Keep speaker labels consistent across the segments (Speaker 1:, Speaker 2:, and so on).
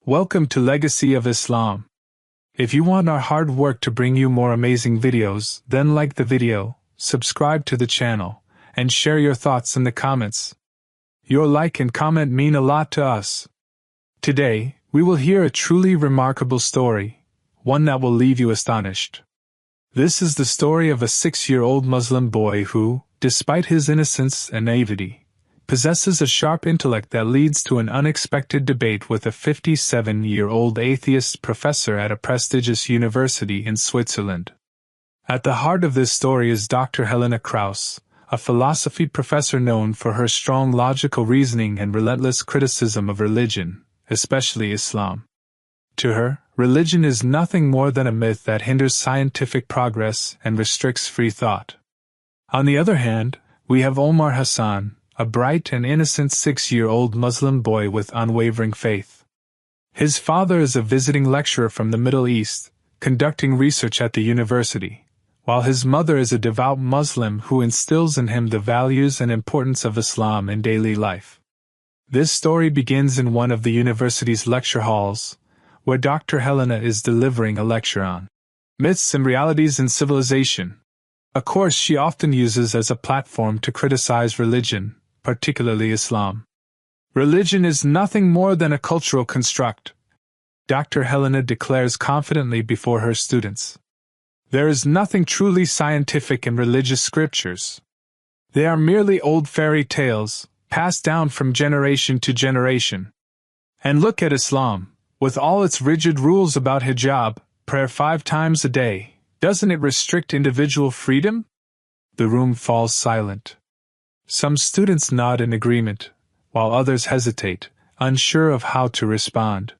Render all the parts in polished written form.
Speaker 1: Welcome to Legacy of Islam. If you want our hard work to bring you more amazing videos, then like the video, subscribe to the channel, and share your thoughts in the comments. Your like and comment mean a lot to us. Today, we will hear a truly remarkable story, one that will leave you astonished. This is the story of a 6-year-old Muslim boy who, despite his innocence and naivety, possesses a sharp intellect that leads to an unexpected debate with a 57-year-old atheist professor at a prestigious university in Switzerland. At the heart of this story is Dr. Helena Krauss, a philosophy professor known for her strong logical reasoning and relentless criticism of religion, especially Islam. To her, religion is nothing more than a myth that hinders scientific progress and restricts free thought. On the other hand, we have Omar Hassan, a bright and innocent 6-year-old Muslim boy with unwavering faith. His father is a visiting lecturer from the Middle East, conducting research at the university, while his mother is a devout Muslim who instills in him the values and importance of Islam in daily life. This story begins in one of the university's lecture halls, where Dr. Helena is delivering a lecture on myths and realities in civilization, a course she often uses as a platform to criticize religion, particularly Islam. Religion is nothing more than a cultural construct, Dr. Helena declares confidently before her students. There is nothing truly scientific in religious scriptures. They are merely old fairy tales, passed down from generation to generation. And look at Islam, with all its rigid rules about hijab, prayer 5 times a day, doesn't it restrict individual freedom? The room falls silent. Some students nod in agreement, while others hesitate, unsure of how to respond.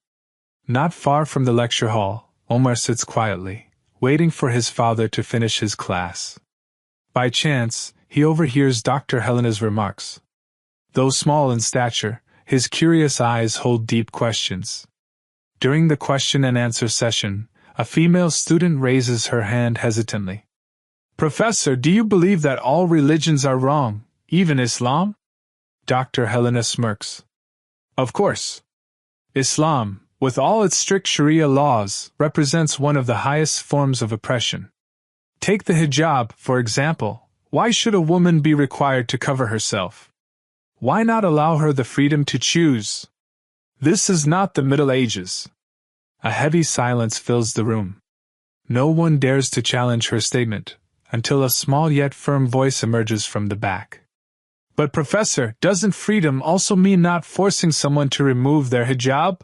Speaker 1: Not far from the lecture hall, Omar sits quietly, waiting for his father to finish his class. By chance, he overhears Dr. Helena's remarks. Though small in stature, his curious eyes hold deep questions. During the question and answer session, a female student raises her hand hesitantly. "Professor, do you believe that all religions are wrong, even Islam?" Dr. Helena smirks. "Of course. Islam, with all its strict Sharia laws, represents one of the highest forms of oppression. Take the hijab, for example. Why should a woman be required to cover herself? Why not allow her the freedom to choose? This is not the Middle Ages." A heavy silence fills the room. No one dares to challenge her statement, until a small yet firm voice emerges from the back. "But Professor, doesn't freedom also mean not forcing someone to remove their hijab?"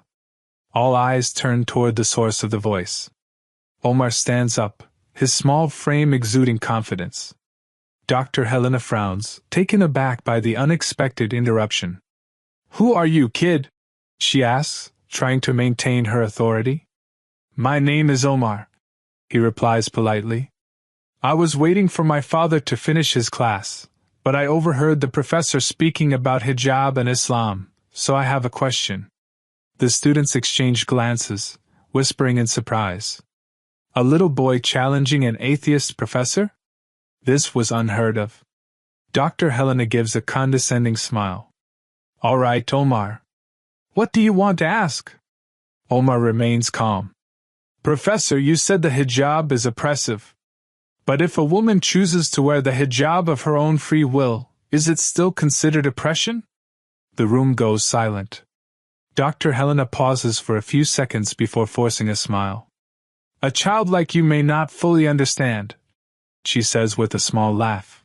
Speaker 1: All eyes turn toward the source of the voice. Omar stands up, his small frame exuding confidence. Dr. Helena frowns, taken aback by the unexpected interruption. "Who are you, kid?" she asks, trying to maintain her authority. "My name is Omar," he replies politely. "I was waiting for my father to finish his class, but I overheard the professor speaking about hijab and Islam, so I have a question." The students exchange glances, whispering in surprise. A little boy challenging an atheist professor? This was unheard of. Dr. Helena gives a condescending smile. "All right, Omar. What do you want to ask?" Omar remains calm. "Professor, you said the hijab is oppressive. But if a woman chooses to wear the hijab of her own free will, is it still considered oppression?" The room goes silent. Dr. Helena pauses for a few seconds before forcing a smile. "A child like you may not fully understand," she says with a small laugh.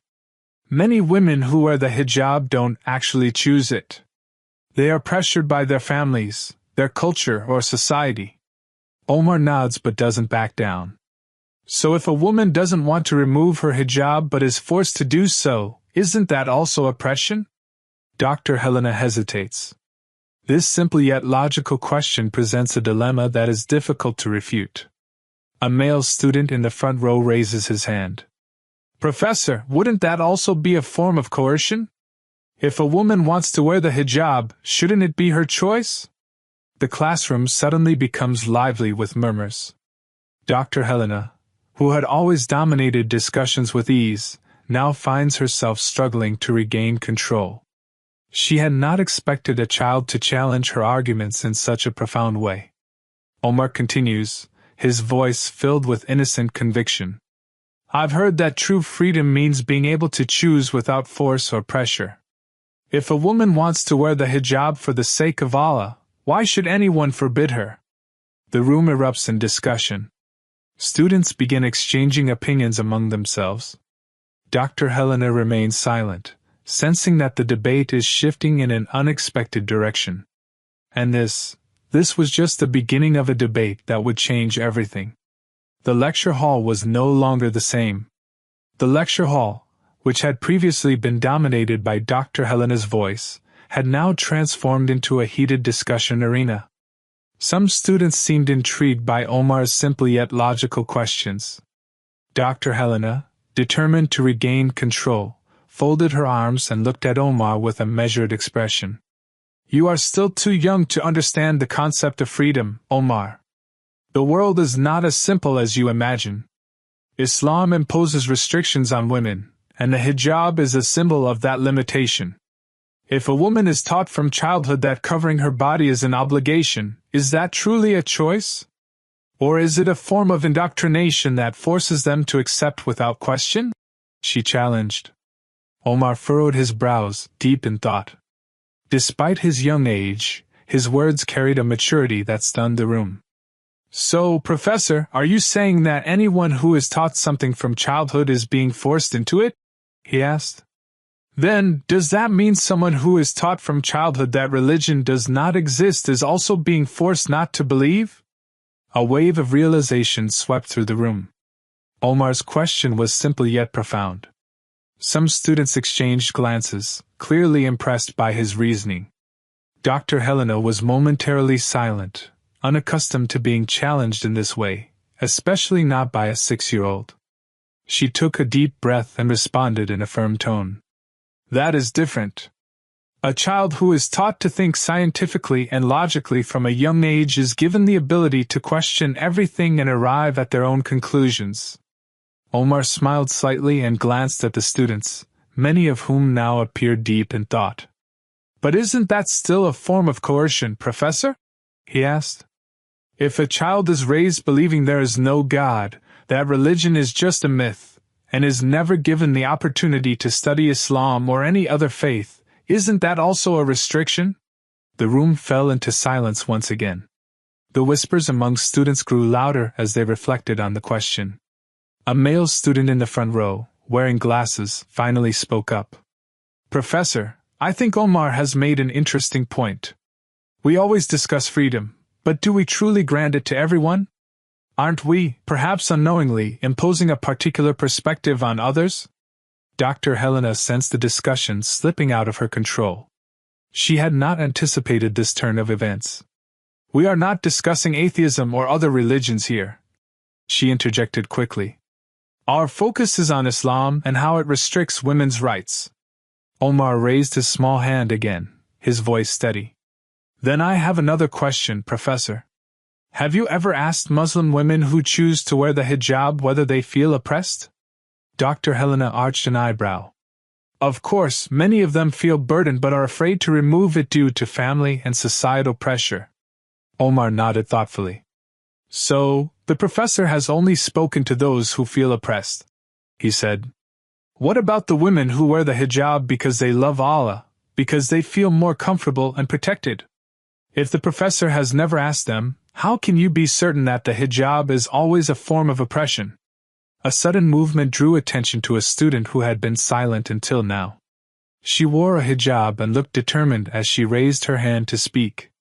Speaker 1: "Many women who wear the hijab don't actually choose it. They are pressured by their families, their culture, or society." Omar nods but doesn't back down. "So if a woman doesn't want to remove her hijab but is forced to do so, isn't that also oppression?" Dr. Helena hesitates. This simple yet logical question presents a dilemma that is difficult to refute. A male student in the front row raises his hand. "Professor, wouldn't that also be a form of coercion? If a woman wants to wear the hijab, shouldn't it be her choice?" The classroom suddenly becomes lively with murmurs. Dr. Helena, who had always dominated discussions with ease, now finds herself struggling to regain control. She had not expected a child to challenge her arguments in such a profound way. Omar continues, his voice filled with innocent conviction. I've heard that true freedom means being able to choose without force or pressure. If a woman wants to wear the hijab for the sake of Allah, why should anyone forbid her? The room erupts in discussion. Students begin exchanging opinions among themselves. Dr. Helena remains silent, sensing that the debate is shifting in an unexpected direction. And this was just the beginning of a debate that would change everything. The lecture hall was no longer the same. The lecture hall, which had previously been dominated by Dr. Helena's voice, had now transformed into a heated discussion arena. Some students seemed intrigued by Omar's simple yet logical questions. Dr. Helena, determined to regain control, folded her arms and looked at Omar with a measured expression. You are still too young to understand the concept of freedom, Omar. The world is not as simple as you imagine. Islam imposes restrictions on women, and the hijab is a symbol of that limitation. If a woman is taught from childhood that covering her body is an obligation, is that truly a choice? Or is it a form of indoctrination that forces them to accept without question? She challenged. Omar furrowed his brows, deep in thought. Despite his young age, his words carried a maturity that stunned the room. So, Professor, are you saying that anyone who is taught something from childhood is being forced into it? He asked. Then, does that mean someone who is taught from childhood that religion does not exist is also being forced not to believe? A wave of realization swept through the room. Omar's question was simple yet profound. Some students exchanged glances, clearly impressed by his reasoning. Dr. Helena was momentarily silent, unaccustomed to being challenged in this way, especially not by a 6-year-old. She took a deep breath and responded in a firm tone. That is different. A child who is taught to think scientifically and logically from a young age is given the ability to question everything and arrive at their own conclusions. Omar smiled slightly and glanced at the students, many of whom now appeared deep in thought. But isn't that still a form of coercion, Professor? He asked. If a child is raised believing there is no God, that religion is just a myth, and is never given the opportunity to study Islam or any other faith, isn't that also a restriction? The room fell into silence once again. The whispers among students grew louder as they reflected on the question. A male student in the front row, wearing glasses, finally spoke up. Professor, I think Omar has made an interesting point. We always discuss freedom, but do we truly grant it to everyone? Aren't we, perhaps unknowingly, imposing a particular perspective on others? Dr. Helena sensed the discussion slipping out of her control. She had not anticipated this turn of events. We are not discussing atheism or other religions here, she interjected quickly. Our focus is on Islam and how it restricts women's rights. Omar raised his small hand again, his voice steady. Then I have another question, Professor. Have you ever asked Muslim women who choose to wear the hijab whether they feel oppressed? Dr. Helena arched an eyebrow. Of course, many of them feel burdened but are afraid to remove it due to family and societal pressure. Omar nodded thoughtfully. So, the professor has only spoken to those who feel oppressed, he said. What about the women who wear the hijab because they love Allah, because they feel more comfortable and protected? If the professor has never asked them, how can you be certain that the hijab is always a form of oppression? A sudden movement drew attention to a student who had been silent until now. She wore a hijab and looked determined as she raised her hand to speak.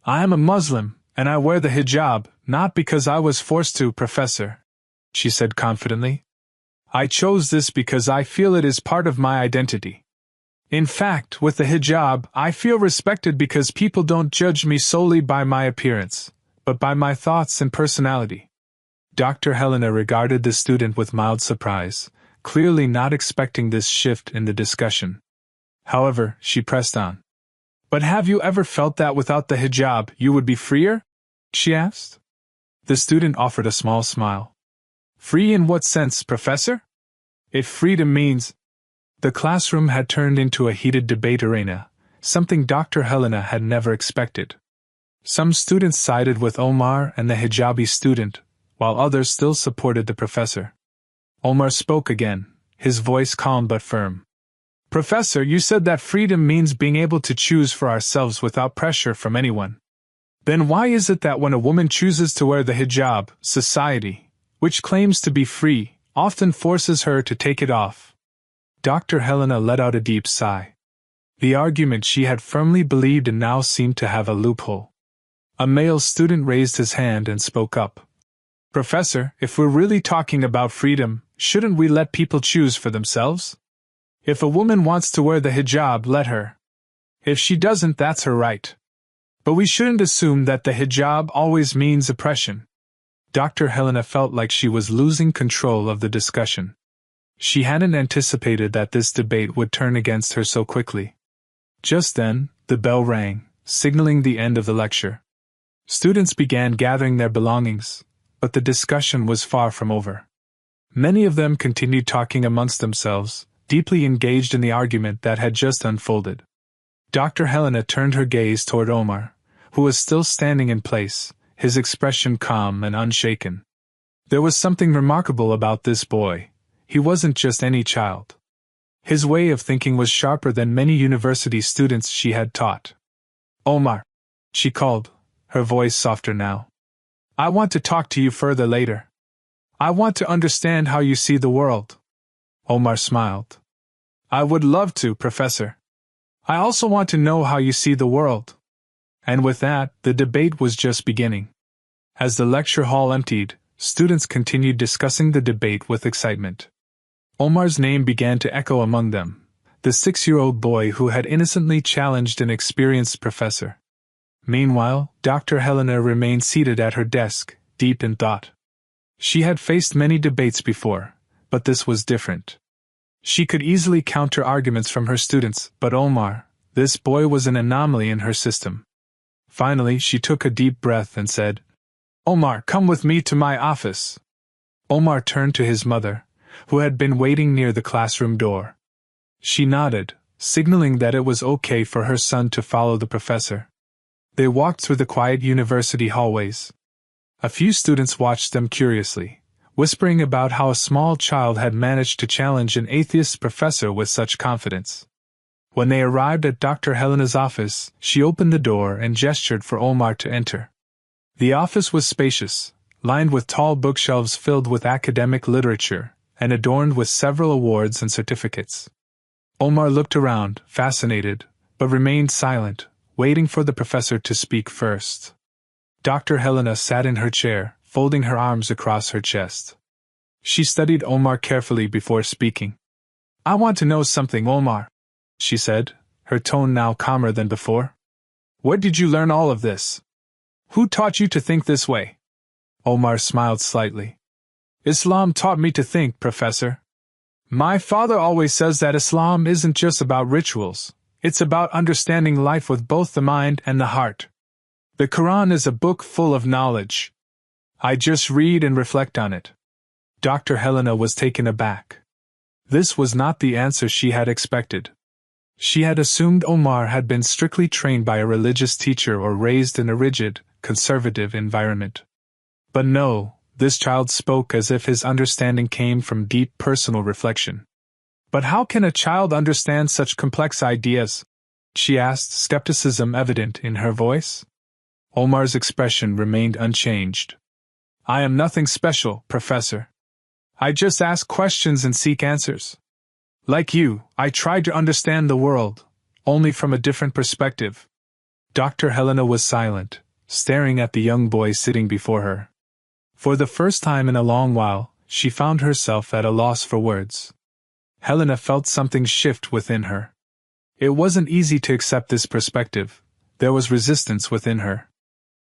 Speaker 1: I am a Muslim, and I wear the hijab, not because I was forced to, Professor, she said confidently. I chose this because I feel it is part of my identity. In fact, with the hijab, I feel respected because people don't judge me solely by my appearance, but by my thoughts and personality. Dr. Helena regarded the student with mild surprise, clearly not expecting this shift in the discussion. However, she pressed on. But have you ever felt that without the hijab you would be freer? She asked. The student offered a small smile. Free in what sense, Professor? If freedom means... The classroom had turned into a heated debate arena, something Dr. Helena had never expected. Some students sided with Omar and the hijabi student, while others still supported the professor. Omar spoke again, his voice calm but firm. "Professor, you said that freedom means being able to choose for ourselves without pressure from anyone. Then why is it that when a woman chooses to wear the hijab, society, which claims to be free, often forces her to take it off?" Dr. Helena let out a deep sigh. The argument she had firmly believed in now seemed to have a loophole. A male student raised his hand and spoke up. "Professor, if we're really talking about freedom, shouldn't we let people choose for themselves? If a woman wants to wear the hijab, let her. If she doesn't, that's her right. But we shouldn't assume that the hijab always means oppression." Dr. Helena felt like she was losing control of the discussion. She hadn't anticipated that this debate would turn against her so quickly. Just then, the bell rang, signaling the end of the lecture. Students began gathering their belongings, but the discussion was far from over. Many of them continued talking amongst themselves, deeply engaged in the argument that had just unfolded. Dr. Helena turned her gaze toward Omar, who was still standing in place, his expression calm and unshaken. There was something remarkable about this boy. He wasn't just any child. His way of thinking was sharper than many university students she had taught. "Omar," she called, her voice softer now. "I want to talk to you further later. I want to understand how you see the world." Omar smiled. "I would love to, Professor. I also want to know how you see the world." And with that, the debate was just beginning. As the lecture hall emptied, students continued discussing the debate with excitement. Omar's name began to echo among them, the 6-year-old boy who had innocently challenged an experienced professor. Meanwhile, Dr. Helena remained seated at her desk, deep in thought. She had faced many debates before, but this was different. She could easily counter arguments from her students, but Omar, this boy, was an anomaly in her system. Finally, she took a deep breath and said, "Omar, come with me to my office." Omar turned to his mother, who had been waiting near the classroom door. She nodded, signaling that it was okay for her son to follow the professor. They walked through the quiet university hallways. A few students watched them curiously, whispering about how a small child had managed to challenge an atheist professor with such confidence. When they arrived at Dr. Helena's office, she opened the door and gestured for Omar to enter. The office was spacious, lined with tall bookshelves filled with academic literature, and adorned with several awards and certificates. Omar looked around, fascinated, but remained silent, waiting for the professor to speak first. Dr. Helena sat in her chair, folding her arms across her chest. She studied Omar carefully before speaking. "I want to know something, Omar," she said, her tone now calmer than before. "Where did you learn all of this? Who taught you to think this way?" Omar smiled slightly. "Islam taught me to think, Professor. My father always says that Islam isn't just about rituals, it's about understanding life with both the mind and the heart. The Qur'an is a book full of knowledge. I just read and reflect on it." Dr. Helena was taken aback. This was not the answer she had expected. She had assumed Omar had been strictly trained by a religious teacher or raised in a rigid, conservative environment. But no, this child spoke as if his understanding came from deep personal reflection. "But how can a child understand such complex ideas?" she asked, skepticism evident in her voice. Omar's expression remained unchanged. "I am nothing special, Professor. I just ask questions and seek answers. Like you, I try to understand the world, only from a different perspective." Dr. Helena was silent, staring at the young boy sitting before her. For the first time in a long while, she found herself at a loss for words. Helena felt something shift within her. It wasn't easy to accept this perspective. There was resistance within her.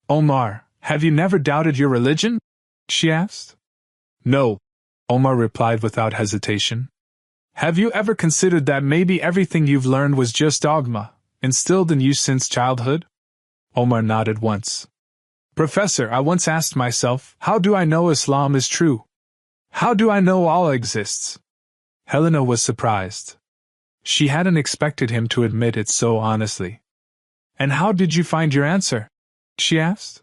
Speaker 1: "Omar, have you never doubted your religion?" she asked. "No," Omar replied without hesitation. "Have you ever considered that maybe everything you've learned was just dogma, instilled in you since childhood?" Omar nodded once. "Professor, I once asked myself, how do I know Islam is true? How do I know Allah exists?" Helena was surprised. She hadn't expected him to admit it so honestly. "And how did you find your answer?" she asked.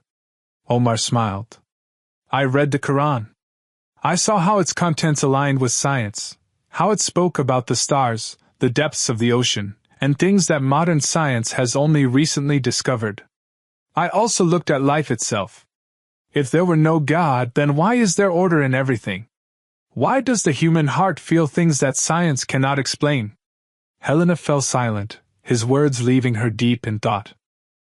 Speaker 1: Omar smiled. "I read the Qur'an. I saw how its contents aligned with science, how it spoke about the stars, the depths of the ocean, and things that modern science has only recently discovered. I also looked at life itself. If there were no God, then why is there order in everything? Why does the human heart feel things that science cannot explain?" Helena fell silent, his words leaving her deep in thought.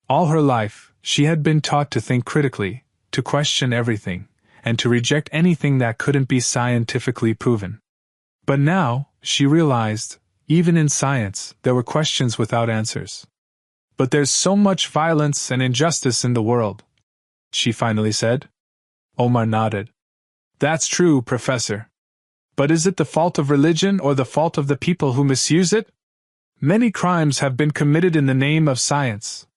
Speaker 1: All her life, she had been taught to think critically, to question everything, and to reject anything that couldn't be scientifically proven. But now, she realized, even in science, there were questions without answers. "But there's so much violence and injustice in the world," she finally said. Omar nodded. "That's true, Professor. But is it the fault of religion or the fault of the people who misuse it? Many crimes have been committed in the name of science.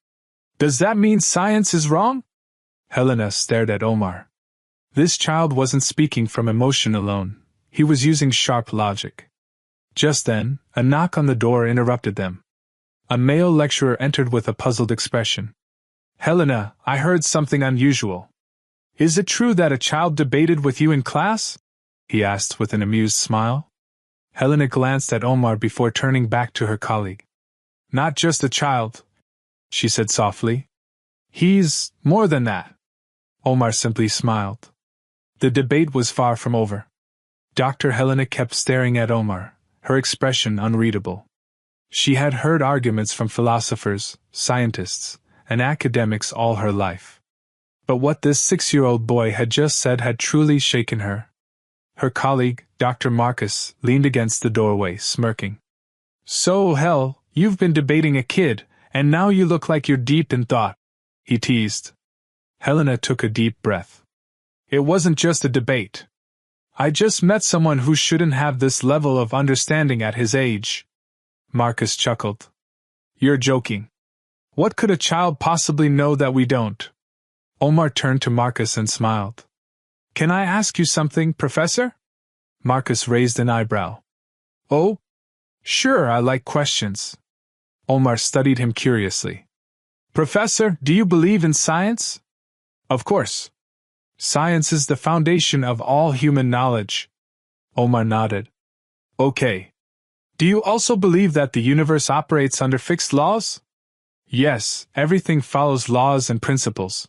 Speaker 1: Does that mean science is wrong?" Helena stared at Omar. This child wasn't speaking from emotion alone, he was using sharp logic. Just then, a knock on the door interrupted them. A male lecturer entered with a puzzled expression. "Helena, I heard something unusual. Is it true that a child debated with you in class?" he asked with an amused smile. Helena glanced at Omar before turning back to her colleague. "Not just a child," she said softly. "He's more than that." Omar simply smiled. The debate was far from over. Dr. Helena kept staring at Omar, her expression unreadable. She had heard arguments from philosophers, scientists, and academics all her life. But what this 6-year-old boy had just said had truly shaken her. Her colleague, Dr. Marcus, leaned against the doorway, smirking. "So, Hel, you've been debating a kid, and now you look like you're deep in thought," he teased. Helena took a deep breath. "It wasn't just a debate. I just met someone who shouldn't have this level of understanding at his age." Marcus chuckled. "You're joking. What could a child possibly know that we don't?" Omar turned to Marcus and smiled. "Can I ask you something, Professor?" Marcus raised an eyebrow. "Oh? Sure, I like questions." Omar studied him curiously. "Professor, do you believe in science?" "Of course. Science is the foundation of all human knowledge." Omar nodded. "Okay. Do you also believe that the universe operates under fixed laws?" "Yes, everything follows laws and principles."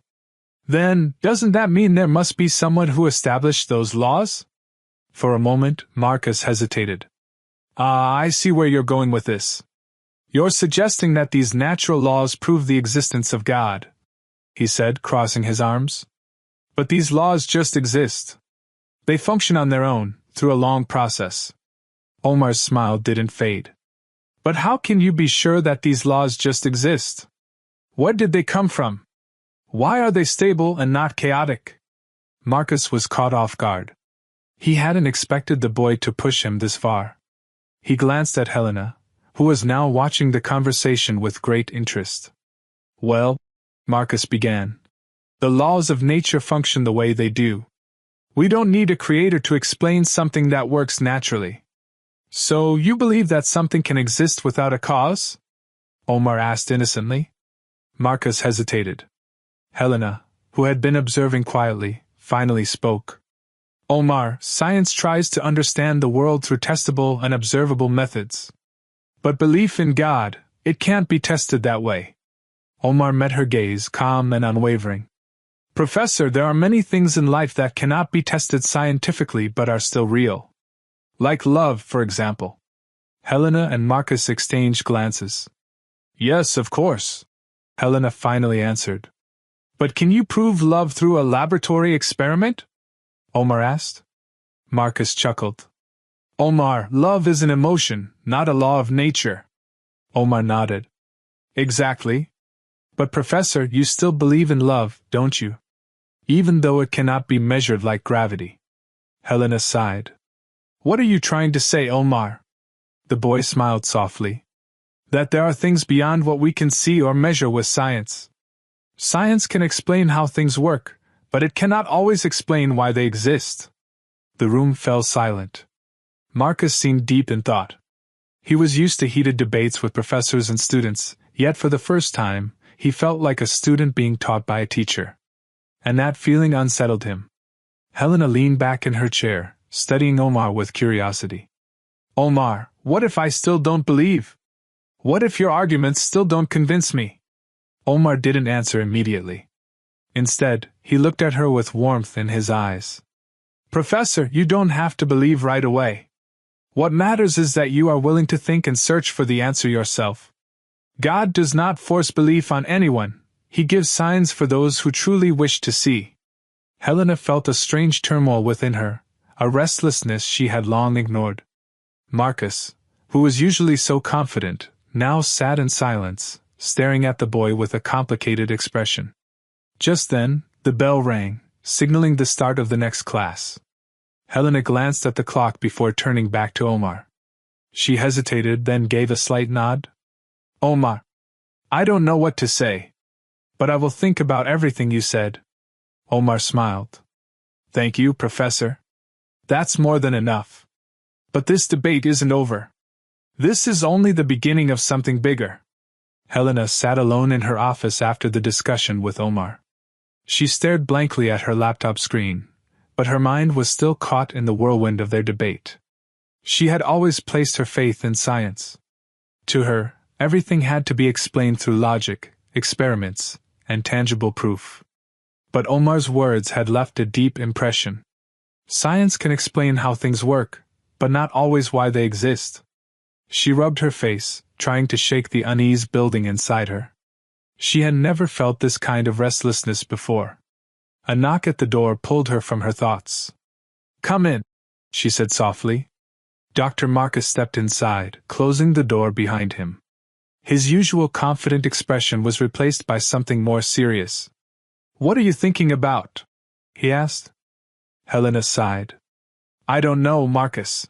Speaker 1: "Then, doesn't that mean there must be someone who established those laws?" For a moment, Marcus hesitated. I see where you're going with this. You're suggesting that these natural laws prove the existence of God," he said, crossing his arms. "But these laws just exist. They function on their own, through a long process." Omar's smile didn't fade. "But how can you be sure that these laws just exist? Where did they come from? Why are they stable and not chaotic?" Marcus was caught off guard. He hadn't expected the boy to push him this far. He glanced at Helena, who was now watching the conversation with great interest. "Well," Marcus began, "the laws of nature function the way they do. We don't need a creator to explain something that works naturally." "So you believe that something can exist without a cause?" Omar asked innocently. Marcus hesitated. Helena, who had been observing quietly, finally spoke. "Omar, science tries to understand the world through testable and observable methods. But belief in God, it can't be tested that way." Omar met her gaze, calm and unwavering. "Professor, there are many things in life that cannot be tested scientifically but are still real. Like love, for example." Helena and Marcus exchanged glances. "Yes, of course," Helena finally answered. "But can you prove love through a laboratory experiment?" Omar asked. Marcus chuckled. "Omar, love is an emotion, not a law of nature." Omar nodded. "Exactly. But Professor, you still believe in love, don't you? Even though it cannot be measured like gravity." Helena sighed. "What are you trying to say, Omar?" The boy smiled softly. "That there are things beyond what we can see or measure with science. Science can explain how things work, but it cannot always explain why they exist." The room fell silent. Marcus seemed deep in thought. He was used to heated debates with professors and students, yet for the first time, he felt like a student being taught by a teacher. And that feeling unsettled him. Helena leaned back in her chair, studying Omar with curiosity. Omar, what if I still don't believe? What if your arguments still don't convince me? Omar didn't answer immediately. Instead, he looked at her with warmth in his eyes. Professor, you don't have to believe right away. What matters is that you are willing to think and search for the answer yourself. God does not force belief on anyone, He gives signs for those who truly wish to see. Helena felt a strange turmoil within her, a restlessness she had long ignored. Marcus, who was usually so confident, now sat in silence, staring at the boy with a complicated expression. Just then, the bell rang, signaling the start of the next class. Helena glanced at the clock before turning back to Omar. She hesitated, then gave a slight nod. Omar, I don't know what to say, but I will think about everything you said. Omar smiled. Thank you, Professor. That's more than enough. But this debate isn't over. This is only the beginning of something bigger. Helena sat alone in her office after the discussion with Omar. She stared blankly at her laptop screen, but her mind was still caught in the whirlwind of their debate. She had always placed her faith in science. To her, everything had to be explained through logic, experiments, and tangible proof. But Omar's words had left a deep impression. Science can explain how things work, but not always why they exist. She rubbed her face, trying to shake the unease building inside her. She had never felt this kind of restlessness before. A knock at the door pulled her from her thoughts. Come in, she said softly. Dr. Marcus stepped inside, closing the door behind him. His usual confident expression was replaced by something more serious. What are you thinking about? He asked. Helena sighed. I don't know, Marcus.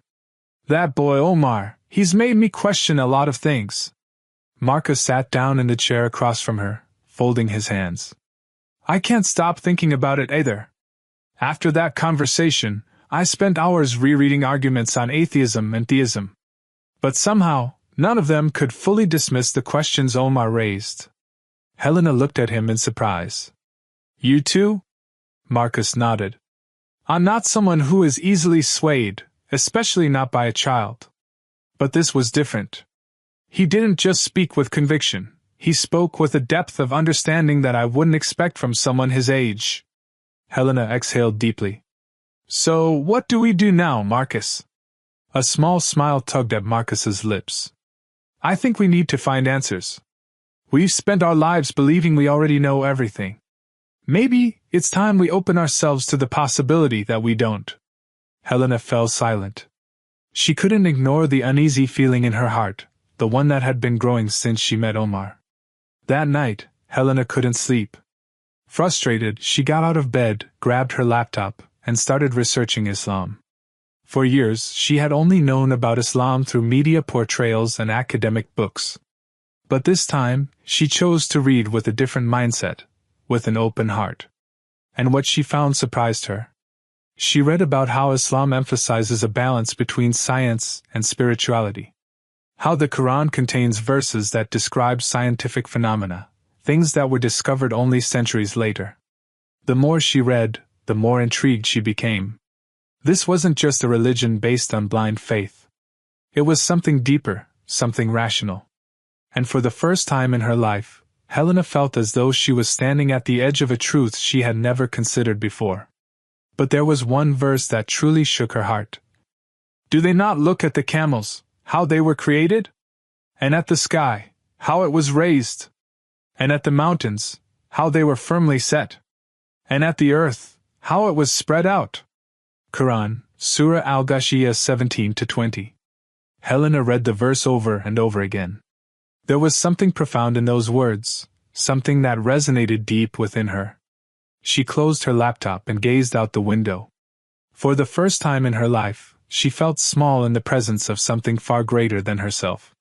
Speaker 1: That boy Omar, he's made me question a lot of things. Marcus sat down in the chair across from her, folding his hands. I can't stop thinking about it either. After that conversation, I spent hours rereading arguments on atheism and theism. But somehow, none of them could fully dismiss the questions Omar raised. Helena looked at him in surprise. You too? Marcus nodded. I'm not someone who is easily swayed, especially not by a child. But this was different. He didn't just speak with conviction, he spoke with a depth of understanding that I wouldn't expect from someone his age. Helena exhaled deeply. So, what do we do now, Marcus? A small smile tugged at Marcus's lips. I think we need to find answers. We've spent our lives believing we already know everything. Maybe it's time we open ourselves to the possibility that we don't. Helena fell silent. She couldn't ignore the uneasy feeling in her heart, the one that had been growing since she met Omar. That night, Helena couldn't sleep. Frustrated, she got out of bed, grabbed her laptop, and started researching Islam. For years, she had only known about Islam through media portrayals and academic books. But this time, she chose to read with a different mindset, with an open heart. And what she found surprised her. She read about how Islam emphasizes a balance between science and spirituality. How the Qur'an contains verses that describe scientific phenomena, things that were discovered only centuries later. The more she read, the more intrigued she became. This wasn't just a religion based on blind faith. It was something deeper, something rational. And for the first time in her life, Helena felt as though she was standing at the edge of a truth she had never considered before. But there was one verse that truly shook her heart. Do they not look at the camels, how they were created? And at the sky, how it was raised? And at the mountains, how they were firmly set? And at the earth, how it was spread out? Qur'an, Surah Al-Ghashiyah 17-20. Helena read the verse over and over again. There was something profound in those words, something that resonated deep within her. She closed her laptop and gazed out the window. For the first time in her life, she felt small in the presence of something far greater than herself.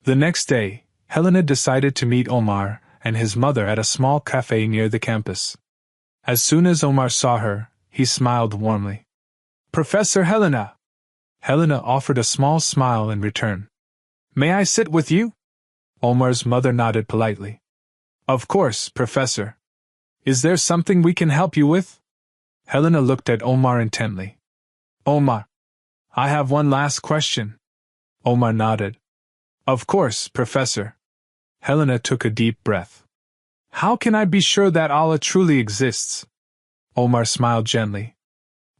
Speaker 1: The next day, Helena decided to meet Omar and his mother at a small cafe near the campus. As soon as Omar saw her, he smiled warmly. Professor Helena! Helena offered a small smile in return. May I sit with you? Omar's mother nodded politely. Of course, Professor. Is there something we can help you with? Helena looked at Omar intently. Omar, I have one last question. Omar nodded. Of course, Professor. Helena took a deep breath. How can I be sure that Allah truly exists? Omar smiled gently.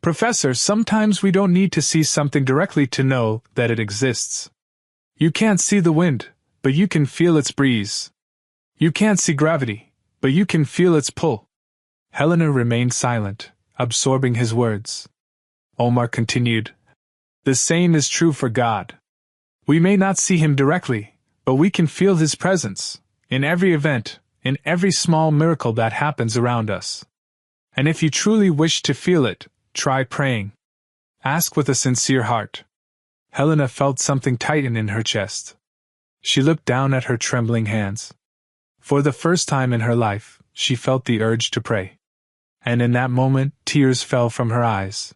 Speaker 1: Professor, sometimes we don't need to see something directly to know that it exists. You can't see the wind, but you can feel its breeze. You can't see gravity, but you can feel its pull. Helena remained silent, absorbing his words. Omar continued. The same is true for God. We may not see him directly, but we can feel his presence, in every event, in every small miracle that happens around us. And if you truly wish to feel it, try praying. Ask with a sincere heart. Helena felt something tighten in her chest. She looked down at her trembling hands. For the first time in her life, she felt the urge to pray. And in that moment, tears fell from her eyes.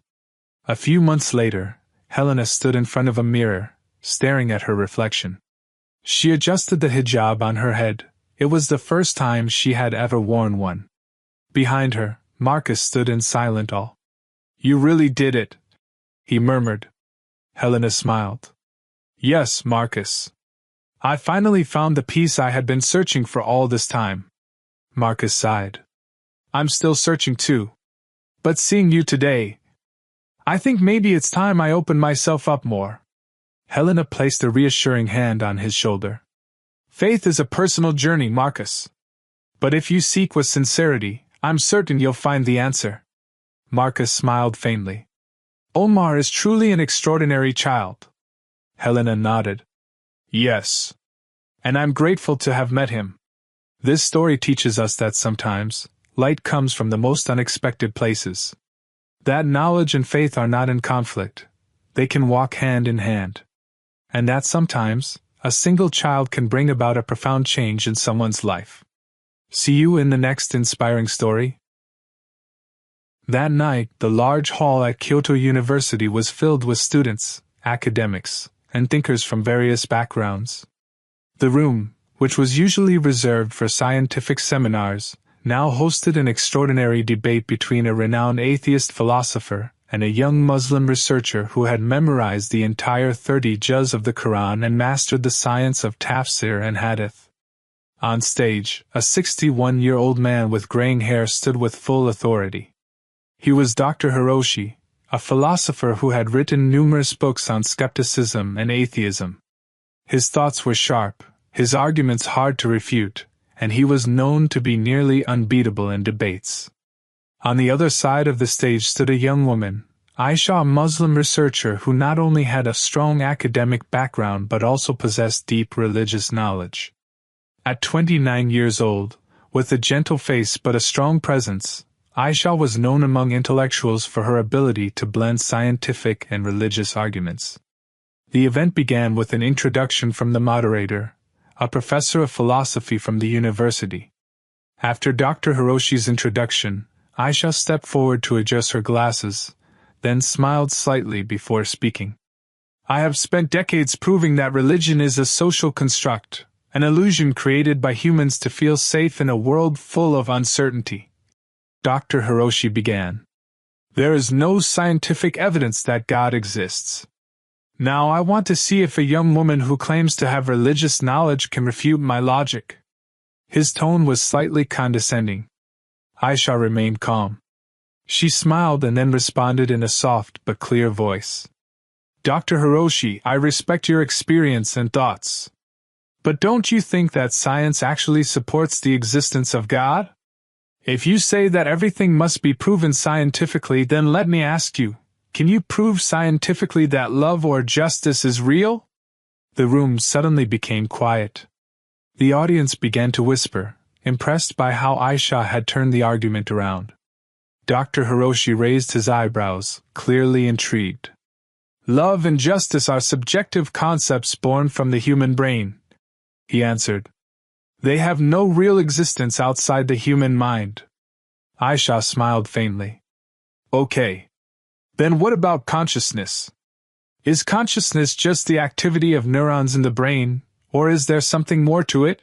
Speaker 1: A few months later, Helena stood in front of a mirror, staring at her reflection. She adjusted the hijab on her head. It was the first time she had ever worn one. Behind her, Marcus stood in silent awe. You really did it, he murmured. Helena smiled. Yes, Marcus. I finally found the peace I had been searching for all this time. Marcus sighed. I'm still searching too. But seeing you today, I think maybe it's time I open myself up more. Helena placed a reassuring hand on his shoulder. Faith is a personal journey, Marcus. But if you seek with sincerity, I'm certain you'll find the answer. Marcus smiled faintly. Omar is truly an extraordinary child. Helena nodded. Yes. And I'm grateful to have met him. This story teaches us that sometimes, light comes from the most unexpected places. That knowledge and faith are not in conflict. They can walk hand in hand. And that sometimes, a single child can bring about a profound change in someone's life. See you in the next inspiring story. That night, the large hall at Kyoto University was filled with students, academics, and thinkers from various backgrounds. The room, which was usually reserved for scientific seminars, now hosted an extraordinary debate between a renowned atheist philosopher and a young Muslim researcher who had memorized the entire 30 juz of the Qur'an and mastered the science of tafsir and hadith. On stage, a 61-year-old man with graying hair stood with full authority. He was Dr. Hiroshi, a philosopher who had written numerous books on skepticism and atheism. His thoughts were sharp, his arguments hard to refute, and he was known to be nearly unbeatable in debates. On the other side of the stage stood a young woman, Aisha, a Muslim researcher who not only had a strong academic background but also possessed deep religious knowledge. At 29 years old, with a gentle face but a strong presence, Aisha was known among intellectuals for her ability to blend scientific and religious arguments. The event began with an introduction from the moderator, a professor of philosophy from the university. After Dr. Hiroshi's introduction, Aisha stepped forward to adjust her glasses, then smiled slightly before speaking. I have spent decades proving that religion is a social construct, an illusion created by humans to feel safe in a world full of uncertainty. Dr. Hiroshi began. There is no scientific evidence that God exists. Now I want to see if a young woman who claims to have religious knowledge can refute my logic. His tone was slightly condescending. Aisha remained calm. She smiled and then responded in a soft but clear voice. Dr. Hiroshi, I respect your experience and thoughts. But don't you think that science actually supports the existence of God? If you say that everything must be proven scientifically, then let me ask you, can you prove scientifically that love or justice is real? The room suddenly became quiet. The audience began to whisper, impressed by how Aisha had turned the argument around. Dr. Hiroshi raised his eyebrows, clearly intrigued. Love and justice are subjective concepts born from the human brain, he answered. They have no real existence outside the human mind. Aisha smiled faintly. Okay. Then what about consciousness? Is consciousness just the activity of neurons in the brain, or is there something more to it?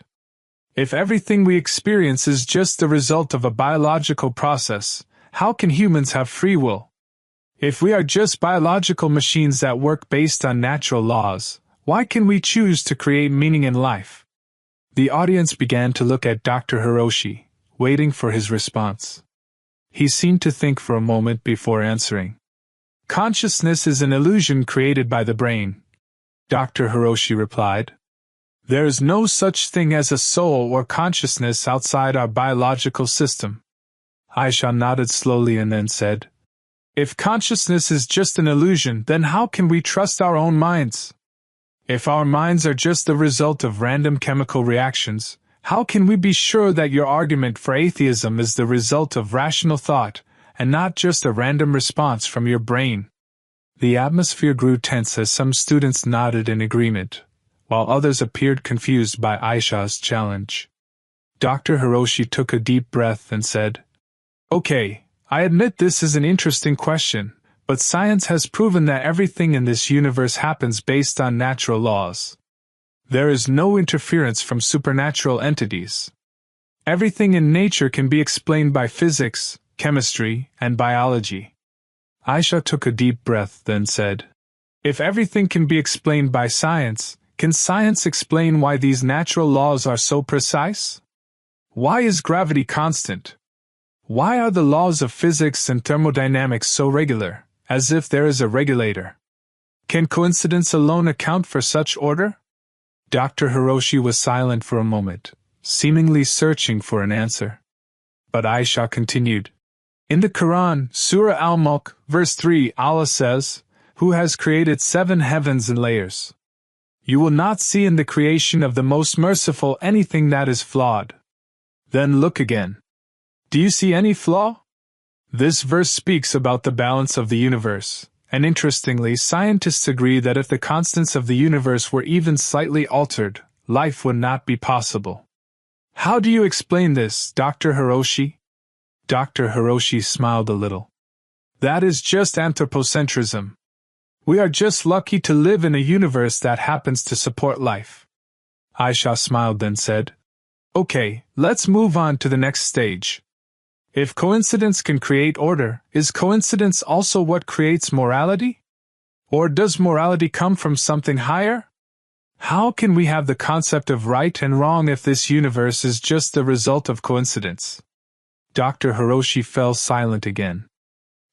Speaker 1: If everything we experience is just the result of a biological process, how can humans have free will? If we are just biological machines that work based on natural laws, why can we choose to create meaning in life? The audience began to look at Dr. Hiroshi, waiting for his response. He seemed to think for a moment before answering. Consciousness is an illusion created by the brain, Dr. Hiroshi replied. There is no such thing as a soul or consciousness outside our biological system. Aisha nodded slowly and then said, If consciousness is just an illusion, then how can we trust our own minds? If our minds are just the result of random chemical reactions, how can we be sure that your argument for atheism is the result of rational thought, and not just a random response from your brain? The atmosphere grew tense as some students nodded in agreement, while others appeared confused by Aisha's challenge. Dr. Hiroshi took a deep breath and said, Okay, I admit this is an interesting question, but science has proven that everything in this universe happens based on natural laws. There is no interference from supernatural entities. Everything in nature can be explained by physics, chemistry, and biology. Aisha took a deep breath, then said, If everything can be explained by science, can science explain why these natural laws are so precise? Why is gravity constant? Why are the laws of physics and thermodynamics so regular, as if there is a regulator? Can coincidence alone account for such order? Dr. Hiroshi was silent for a moment, seemingly searching for an answer. But Aisha continued. In the Qur'an, Surah Al-Mulk, verse 3, Allah says, Who has created 7 heavens in layers? You will not see in the creation of the Most Merciful anything that is flawed. Then look again. Do you see any flaw? This verse speaks about the balance of the universe, and interestingly, scientists agree that if the constants of the universe were even slightly altered, life would not be possible. How do you explain this, Dr. Hiroshi? Dr. Hiroshi smiled a little. That is just anthropocentrism. We are just lucky to live in a universe that happens to support life. Aisha smiled then said, Okay, let's move on to the next stage. If coincidence can create order, is coincidence also what creates morality? Or does morality come from something higher? How can we have the concept of right and wrong if this universe is just the result of coincidence? Dr. Hiroshi fell silent again.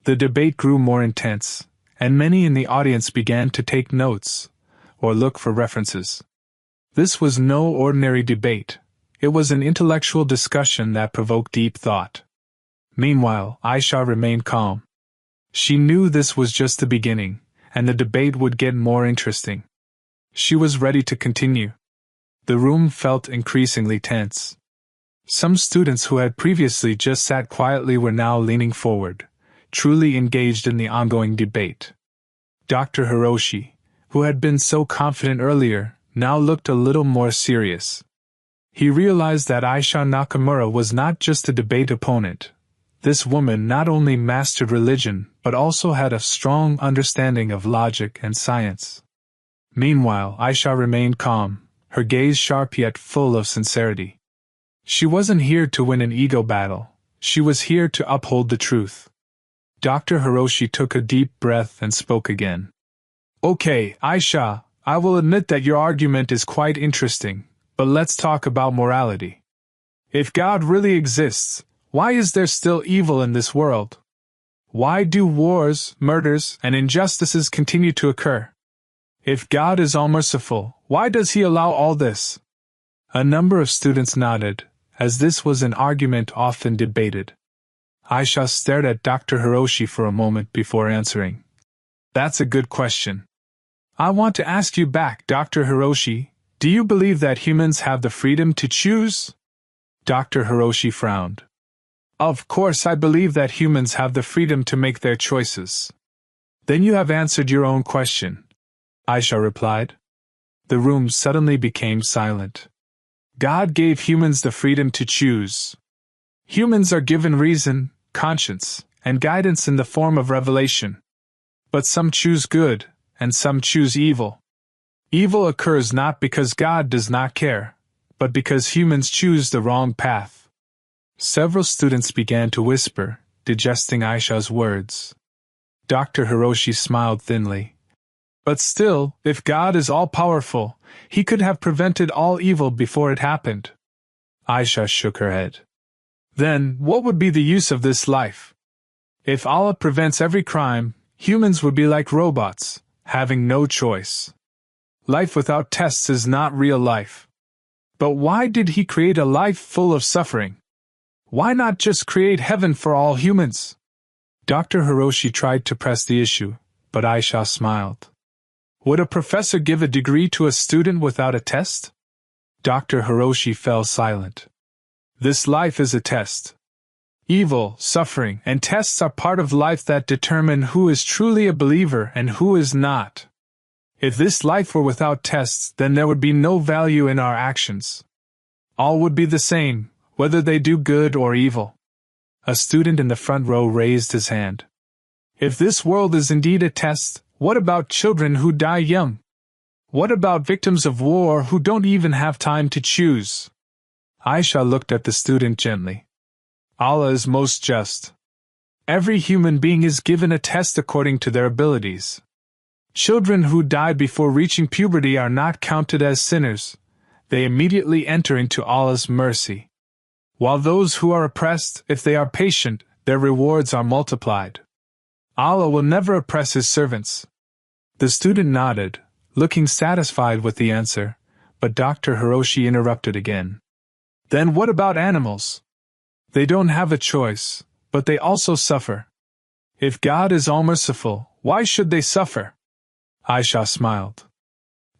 Speaker 1: The debate grew more intense, and many in the audience began to take notes, or look for references. This was no ordinary debate. It was an intellectual discussion that provoked deep thought. Meanwhile, Aisha remained calm. She knew this was just the beginning, and the debate would get more interesting. She was ready to continue. The room felt increasingly tense. Some students who had previously just sat quietly were now leaning forward, truly engaged in the ongoing debate. Dr. Hiroshi, who had been so confident earlier, now looked a little more serious. He realized that Aisha Nakamura was not just a debate opponent. This woman not only mastered religion, but also had a strong understanding of logic and science. Meanwhile, Aisha remained calm, her gaze sharp yet full of sincerity. She wasn't here to win an ego battle, she was here to uphold the truth. Dr. Hiroshi took a deep breath and spoke again. Okay, Aisha, I will admit that your argument is quite interesting, but let's talk about morality. If God really exists, why is there still evil in this world? Why do wars, murders, and injustices continue to occur? If God is all-merciful, why does He allow all this? A number of students nodded, as this was an argument often debated. Aisha stared at Dr. Hiroshi for a moment before answering. That's a good question. I want to ask you back, Dr. Hiroshi, do you believe that humans have the freedom to choose? Dr. Hiroshi frowned. Of course I believe that humans have the freedom to make their choices. Then you have answered your own question, Aisha replied. The room suddenly became silent. God gave humans the freedom to choose. Humans are given reason, conscience, and guidance in the form of revelation. But some choose good, and some choose evil. Evil occurs not because God does not care, but because humans choose the wrong path. Several students began to whisper, digesting Aisha's words. Dr. Hiroshi smiled thinly. But still, if God is all-powerful, He could have prevented all evil before it happened. Aisha shook her head. Then, what would be the use of this life? If Allah prevents every crime, humans would be like robots, having no choice. Life without tests is not real life. But why did He create a life full of suffering? Why not just create heaven for all humans? Dr. Hiroshi tried to press the issue, but Aisha smiled. Would a professor give a degree to a student without a test? Dr. Hiroshi fell silent. This life is a test. Evil, suffering, and tests are part of life that determine who is truly a believer and who is not. If this life were without tests, then there would be no value in our actions. All would be the same, whether they do good or evil. A student in the front row raised his hand. If this world is indeed a test, what about children who die young? What about victims of war who don't even have time to choose? Aisha looked at the student gently. Allah is most just. Every human being is given a test according to their abilities. Children who die before reaching puberty are not counted as sinners. They immediately enter into Allah's mercy. While those who are oppressed, if they are patient, their rewards are multiplied. Allah will never oppress His servants. The student nodded, looking satisfied with the answer, but Dr. Hiroshi interrupted again. Then what about animals? They don't have a choice, but they also suffer. If God is all-merciful, why should they suffer? Aisha smiled.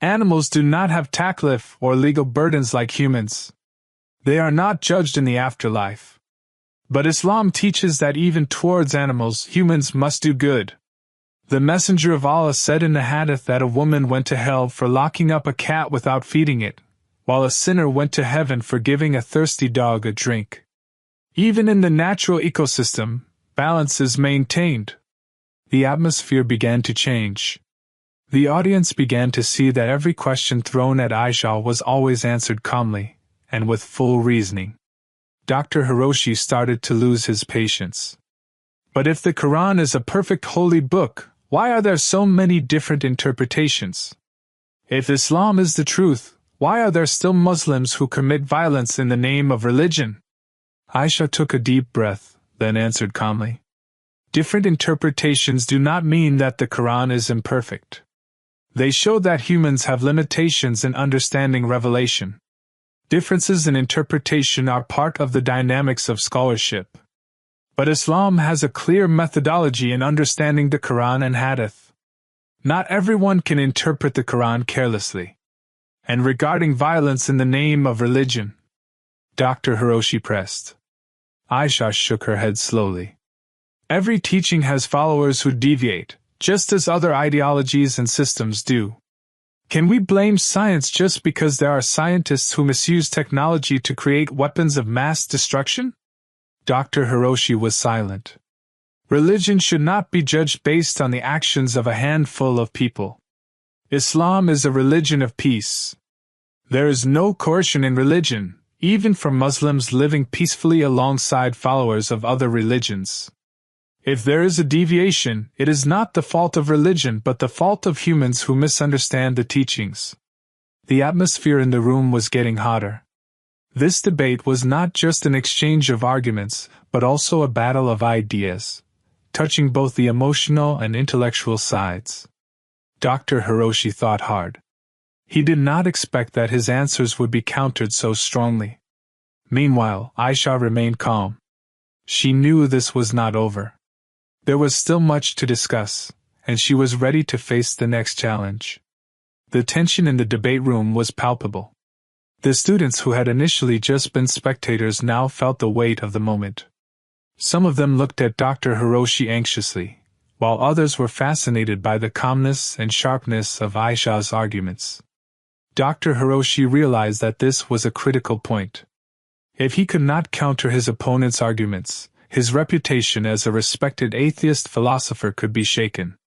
Speaker 1: Animals do not have taklif or legal burdens like humans. They are not judged in the afterlife. But Islam teaches that even towards animals, humans must do good. The Messenger of Allah said in the Hadith that a woman went to hell for locking up a cat without feeding it, while a sinner went to heaven for giving a thirsty dog a drink. Even in the natural ecosystem, balance is maintained. The atmosphere began to change. The audience began to see that every question thrown at Aisha was always answered calmly, and with full reasoning. Dr. Hiroshi started to lose his patience. But if the Qur'an is a perfect holy book, why are there so many different interpretations? If Islam is the truth, why are there still Muslims who commit violence in the name of religion? Aisha took a deep breath, then answered calmly. Different interpretations do not mean that the Qur'an is imperfect. They show that humans have limitations in understanding revelation. Differences in interpretation are part of the dynamics of scholarship. But Islam has a clear methodology in understanding the Qur'an and Hadith. Not everyone can interpret the Qur'an carelessly. And regarding violence in the name of religion, Dr. Hiroshi pressed. Aisha shook her head slowly. Every teaching has followers who deviate, just as other ideologies and systems do. Can we blame science just because there are scientists who misuse technology to create weapons of mass destruction? Dr. Hiroshi was silent. Religion should not be judged based on the actions of a handful of people. Islam is a religion of peace. There is no coercion in religion, even for Muslims living peacefully alongside followers of other religions. If there is a deviation, it is not the fault of religion but the fault of humans who misunderstand the teachings. The atmosphere in the room was getting hotter. This debate was not just an exchange of arguments, but also a battle of ideas, touching both the emotional and intellectual sides. Dr. Hiroshi thought hard. He did not expect that his answers would be countered so strongly. Meanwhile, Aisha remained calm. She knew this was not over. There was still much to discuss, and she was ready to face the next challenge. The tension in the debate room was palpable. The students who had initially just been spectators now felt the weight of the moment. Some of them looked at Dr. Hiroshi anxiously, while others were fascinated by the calmness and sharpness of Aisha's arguments. Dr. Hiroshi realized that this was a critical point. If he could not counter his opponent's arguments, his reputation as a respected atheist philosopher could be shaken.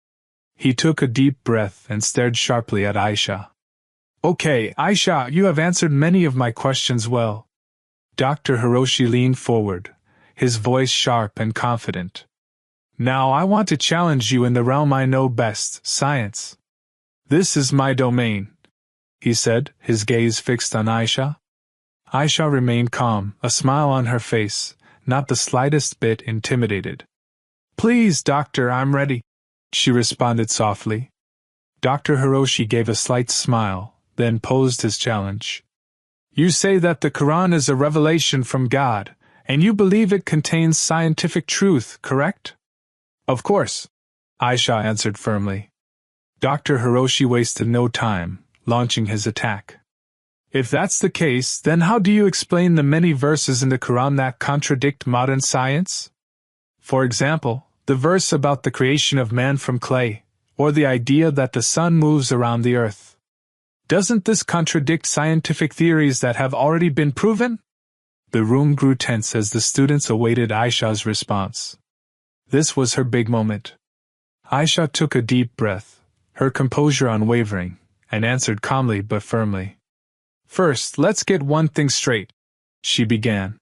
Speaker 1: He took a deep breath and stared sharply at Aisha. Okay, Aisha, you have answered many of my questions well. Dr. Hiroshi leaned forward, his voice sharp and confident. Now I want to challenge you in the realm I know best, science. This is my domain, he said, his gaze fixed on Aisha. Aisha remained calm, a smile on her face, not the slightest bit intimidated. Please, doctor, I'm ready, she responded softly. Dr. Hiroshi gave a slight smile, then posed his challenge. You say that the Qur'an is a revelation from God, and you believe it contains scientific truth, correct? Of course, Aisha answered firmly. Dr. Hiroshi wasted no time, launching his attack. If that's the case, then how do you explain the many verses in the Qur'an that contradict modern science? For example, the verse about the creation of man from clay, or the idea that the sun moves around the earth. Doesn't this contradict scientific theories that have already been proven? The room grew tense as the students awaited Aisha's response. This was her big moment. Aisha took a deep breath, her composure unwavering, and answered calmly but firmly. First, let's get one thing straight, she began.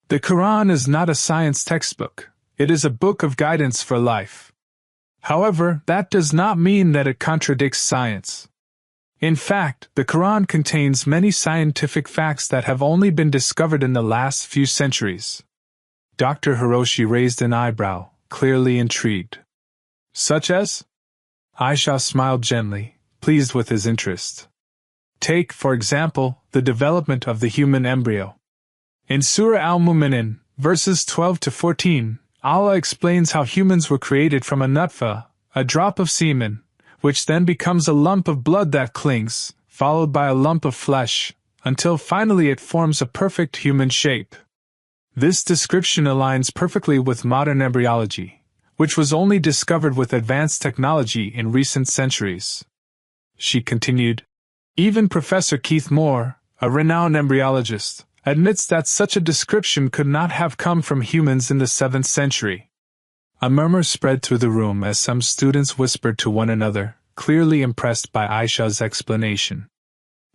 Speaker 1: The Qur'an is not a science textbook, it is a book of guidance for life. However, that does not mean that it contradicts science. In fact, the Qur'an contains many scientific facts that have only been discovered in the last few centuries. Dr. Hiroshi raised an eyebrow, clearly intrigued. Such as? Aisha smiled gently, pleased with his interest. Take, for example, the development of the human embryo. In Surah Al-Mu'minin, verses 12 to 14, Allah explains how humans were created from a nutfa, a drop of semen, which then becomes a lump of blood that clings, followed by a lump of flesh, until finally it forms a perfect human shape. This description aligns perfectly with modern embryology, which was only discovered with advanced technology in recent centuries. She continued, even Professor Keith Moore, a renowned embryologist, admits that such a description could not have come from humans in the 7th century. A murmur spread through the room as some students whispered to one another, clearly impressed by Aisha's explanation.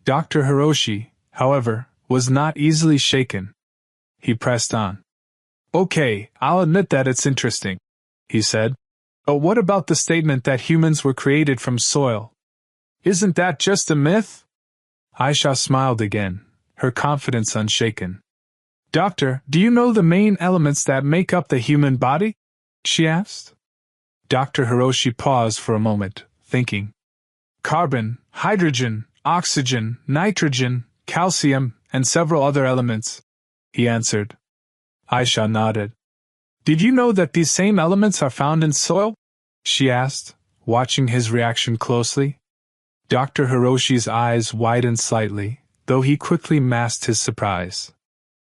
Speaker 1: Dr. Hiroshi, however, was not easily shaken. He pressed on. Okay, I'll admit that it's interesting, he said. But what about the statement that humans were created from soil? Isn't that just a myth? Aisha smiled again, her confidence unshaken. Doctor, do you know the main elements that make up the human body? She asked. Dr. Hiroshi paused for a moment, thinking. Carbon, hydrogen, oxygen, nitrogen, calcium, and several other elements, he answered. Aisha nodded. Did you know that these same elements are found in soil? She asked, watching his reaction closely. Dr. Hiroshi's eyes widened slightly, though he quickly masked his surprise.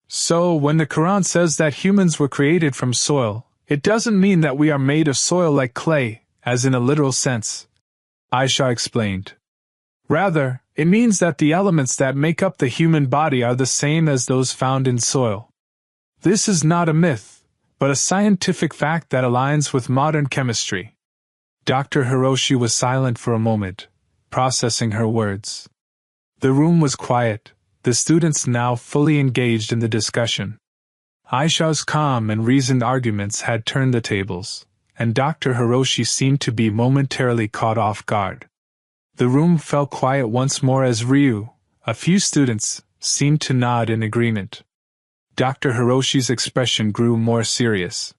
Speaker 1: So, when the Qur'an says that humans were created from soil, it doesn't mean that we are made of soil like clay, as in a literal sense, Aisha explained. Rather, it means that the elements that make up the human body are the same as those found in soil. This is not a myth, but a scientific fact that aligns with modern chemistry. Dr. Hiroshi was silent for a moment, processing her words. The room was quiet, the students now fully engaged in the discussion. Aisha's calm and reasoned arguments had turned the tables, and Dr. Hiroshi seemed to be momentarily caught off guard. The room fell quiet once more as Ryu, a few students, seemed to nod in agreement. Dr. Hiroshi's expression grew more serious.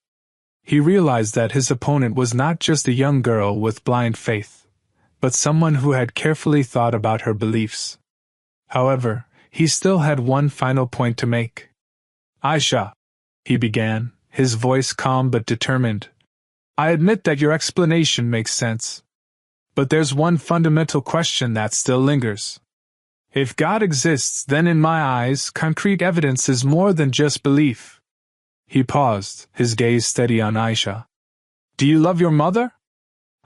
Speaker 1: He realized that his opponent was not just a young girl with blind faith, but someone who had carefully thought about her beliefs. However, he still had one final point to make. Aisha, he began, his voice calm but determined, I admit that your explanation makes sense. But there's one fundamental question that still lingers. If God exists, then in my eyes, concrete evidence is more than just belief. He paused, his gaze steady on Aisha. Do you love your mother?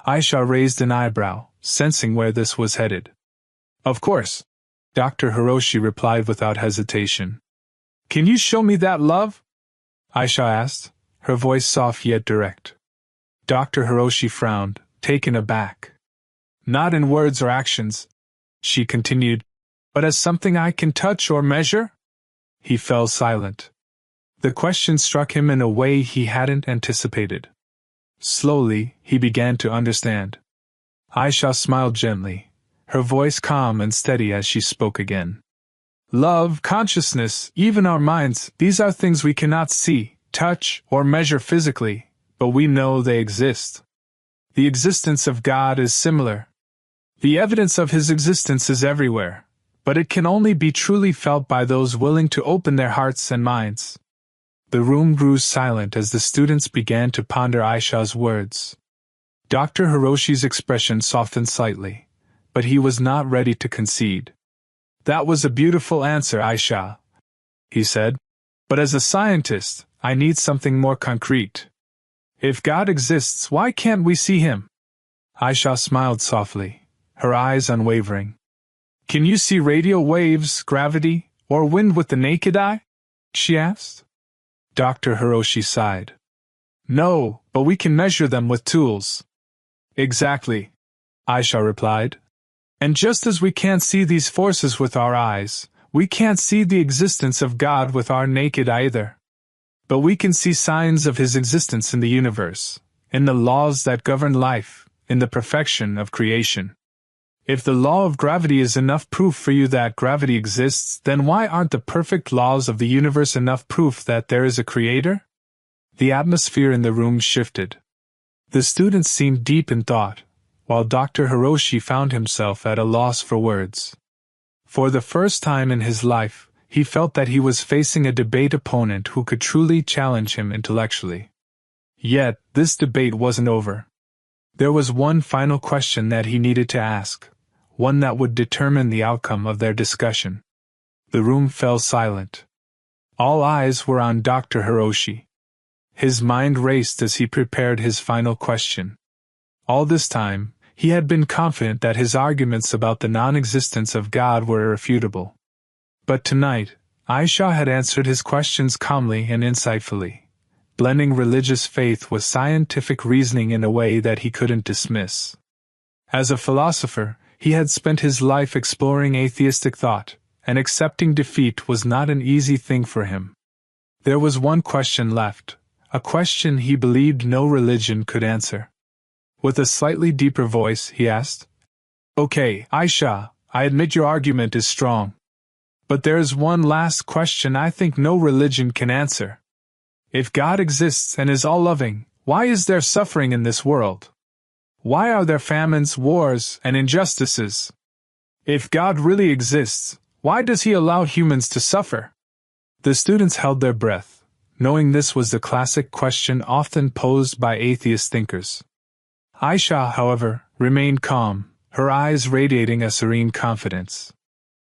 Speaker 1: Aisha raised an eyebrow, sensing where this was headed. Of course, Dr. Hiroshi replied without hesitation. Can you show me that love? Aisha asked, her voice soft yet direct. Dr. Hiroshi frowned, taken aback. Not in words or actions, she continued, but as something I can touch or measure? He fell silent. The question struck him in a way he hadn't anticipated. Slowly, he began to understand. Aisha smiled gently, her voice calm and steady as she spoke again. Love, consciousness, even our minds, these are things we cannot see, touch, or measure physically, but we know they exist. The existence of God is similar. The evidence of His existence is everywhere, but it can only be truly felt by those willing to open their hearts and minds. The room grew silent as the students began to ponder Aisha's words. Dr. Hiroshi's expression softened slightly, but he was not ready to concede. That was a beautiful answer, Aisha, he said, but as a scientist, I need something more concrete. If God exists, why can't we see Him? Aisha smiled softly, her eyes unwavering. Can you see radio waves, gravity, or wind with the naked eye? She asked. Dr. Hiroshi sighed. No, but we can measure them with tools. Exactly, Aisha replied. And just as we can't see these forces with our eyes, we can't see the existence of God with our naked eye either. But we can see signs of His existence in the universe, in the laws that govern life, in the perfection of creation. If the law of gravity is enough proof for you that gravity exists, then why aren't the perfect laws of the universe enough proof that there is a creator? The atmosphere in the room shifted. The students seemed deep in thought, while Dr. Hiroshi found himself at a loss for words. For the first time in his life, he felt that he was facing a debate opponent who could truly challenge him intellectually. Yet, this debate wasn't over. There was one final question that he needed to ask, one that would determine the outcome of their discussion. The room fell silent. All eyes were on Dr. Hiroshi. His mind raced as he prepared his final question. All this time, he had been confident that his arguments about the non-existence of God were irrefutable. But tonight, Aisha had answered his questions calmly and insightfully, blending religious faith with scientific reasoning in a way that he couldn't dismiss. As a philosopher, he had spent his life exploring atheistic thought, and accepting defeat was not an easy thing for him. There was one question left, a question he believed no religion could answer. With a slightly deeper voice, he asked, Okay, Aisha, I admit your argument is strong. But there is one last question I think no religion can answer. If God exists and is all-loving, why is there suffering in this world? Why are there famines, wars, and injustices? If God really exists, why does He allow humans to suffer? The students held their breath, knowing this was the classic question often posed by atheist thinkers. Aisha, however, remained calm, her eyes radiating a serene confidence.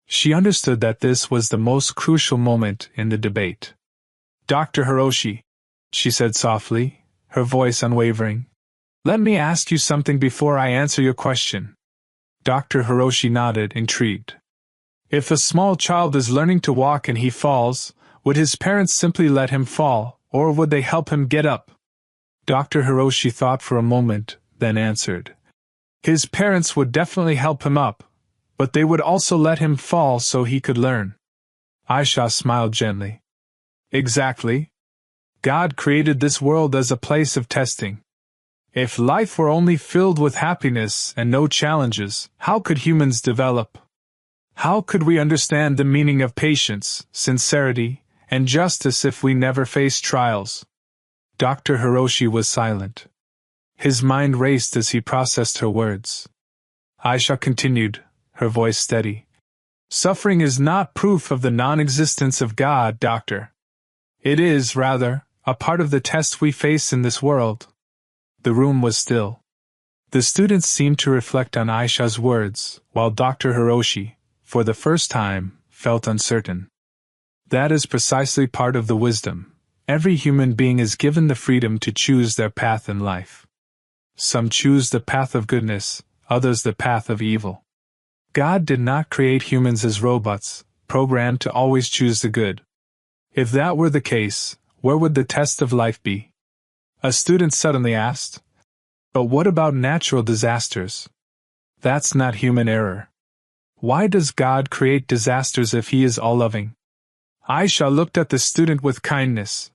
Speaker 1: She understood that this was the most crucial moment in the debate. Dr. Hiroshi, she said softly, her voice unwavering, let me ask you something before I answer your question. Dr. Hiroshi nodded, intrigued. If a small child is learning to walk and he falls, would his parents simply let him fall, or would they help him get up? Dr. Hiroshi thought for a moment, then answered. His parents would definitely help him up, but they would also let him fall so he could learn. Aisha smiled gently. Exactly. God created this world as a place of testing. If life were only filled with happiness and no challenges, how could humans develop? How could we understand the meaning of patience, sincerity, and justice if we never faced trials? Dr. Hiroshi was silent. His mind raced as he processed her words. Aisha continued, her voice steady. Suffering is not proof of the non-existence of God, Doctor. It is, rather, a part of the test we face in this world. The room was still. The students seemed to reflect on Aisha's words, while Dr. Hiroshi, for the first time, felt uncertain. That is precisely part of the wisdom. Every human being is given the freedom to choose their path in life. Some choose the path of goodness, others the path of evil. God did not create humans as robots, programmed to always choose the good. If that were the case, where would the test of life be? A student suddenly asked. But what about natural disasters? That's not human error. Why does God create disasters if He is all-loving? Aisha looked at the student with kindness.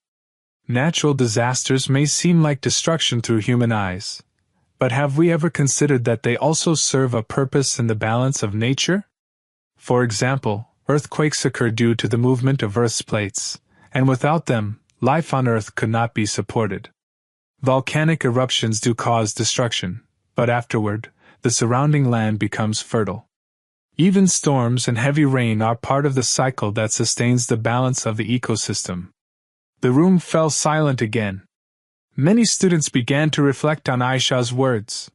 Speaker 1: Natural disasters may seem like destruction through human eyes, but have we ever considered that they also serve a purpose in the balance of nature? For example, earthquakes occur due to the movement of Earth's plates, and without them, life on Earth could not be supported. Volcanic eruptions do cause destruction, but afterward, the surrounding land becomes fertile. Even storms and heavy rain are part of the cycle that sustains the balance of the ecosystem. The room fell silent again. Many students began to reflect on Aisha's words.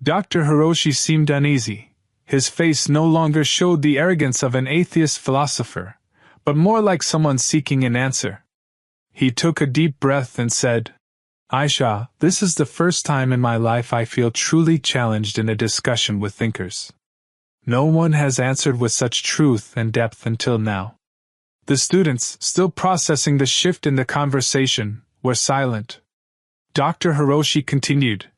Speaker 1: Dr. Hiroshi seemed uneasy. His face no longer showed the arrogance of an atheist philosopher, but more like someone seeking an answer. He took a deep breath and said, "Aisha, this is the first time in my life I feel truly challenged in a discussion with thinkers. No one has answered with such truth and depth until now." The students, still processing the shift in the conversation, were silent. Dr. Hiroshi continued,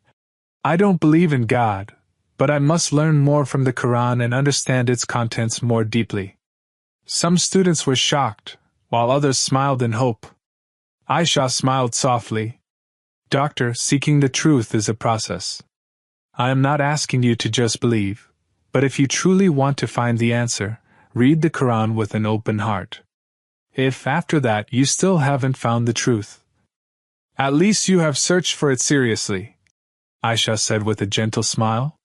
Speaker 1: "I don't believe in God, but I must learn more from the Qur'an and understand its contents more deeply." Some students were shocked, while others smiled in hope. Aisha smiled softly. "Doctor, seeking the truth is a process. I am not asking you to just believe, but if you truly want to find the answer, read the Qur'an with an open heart. If, after that, you still haven't found the truth, at least you have searched for it seriously," Aisha said with a gentle smile.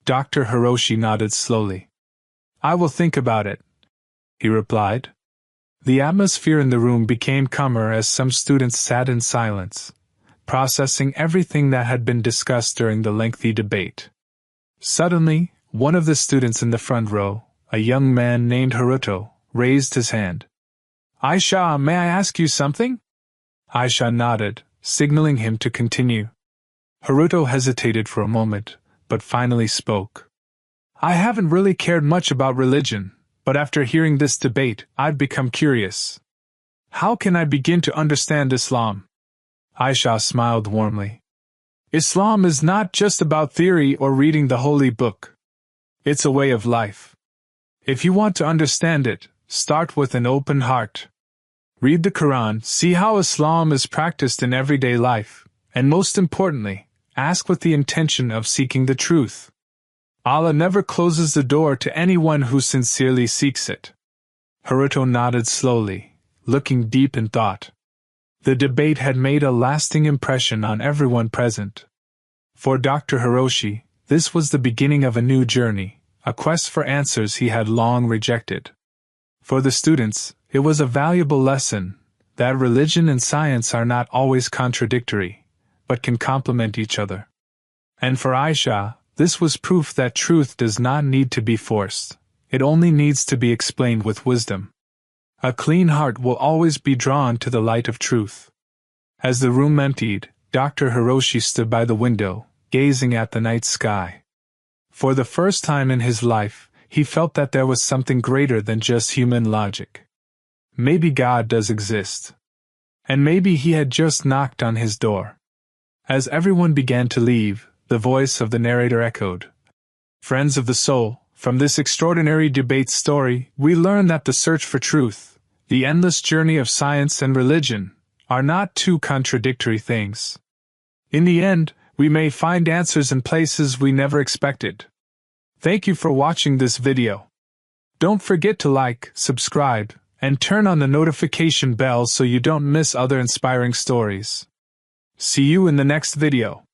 Speaker 1: Dr. Hiroshi nodded slowly. "I will think about it," he replied. The atmosphere in the room became calmer as some students sat in silence, processing everything that had been discussed during the lengthy debate. Suddenly, one of the students in the front row, a young man named Haruto, raised his hand. "Aisha, may I ask you something?" Aisha nodded, signaling him to continue. Haruto hesitated for a moment, but finally spoke. "I haven't really cared much about religion, but after hearing this debate, I've become curious. How can I begin to understand Islam?" Aisha smiled warmly. "Islam is not just about theory or reading the holy book. It's a way of life. If you want to understand it, start with an open heart. Read the Qur'an, see how Islam is practiced in everyday life, and most importantly, ask with the intention of seeking the truth. Allah never closes the door to anyone who sincerely seeks it." Haruto nodded slowly, looking deep in thought. The debate had made a lasting impression on everyone present. For Dr. Hiroshi, this was the beginning of a new journey, a quest for answers he had long rejected. For the students, it was a valuable lesson that religion and science are not always contradictory, but can complement each other. And for Aisha, this was proof that truth does not need to be forced, it only needs to be explained with wisdom. A clean heart will always be drawn to the light of truth. As the room emptied, Dr. Hiroshi stood by the window, gazing at the night sky. For the first time in his life, he felt that there was something greater than just human logic. Maybe God does exist. And maybe he had just knocked on his door. As everyone began to leave, the voice of the narrator echoed. "Friends of the soul, from this extraordinary debate story, we learn that the search for truth, the endless journey of science and religion, are not two contradictory things. In the end, we may find answers in places we never expected." Thank you for watching this video. Don't forget to like, subscribe, and turn on the notification bell so you don't miss other inspiring stories. See you in the next video.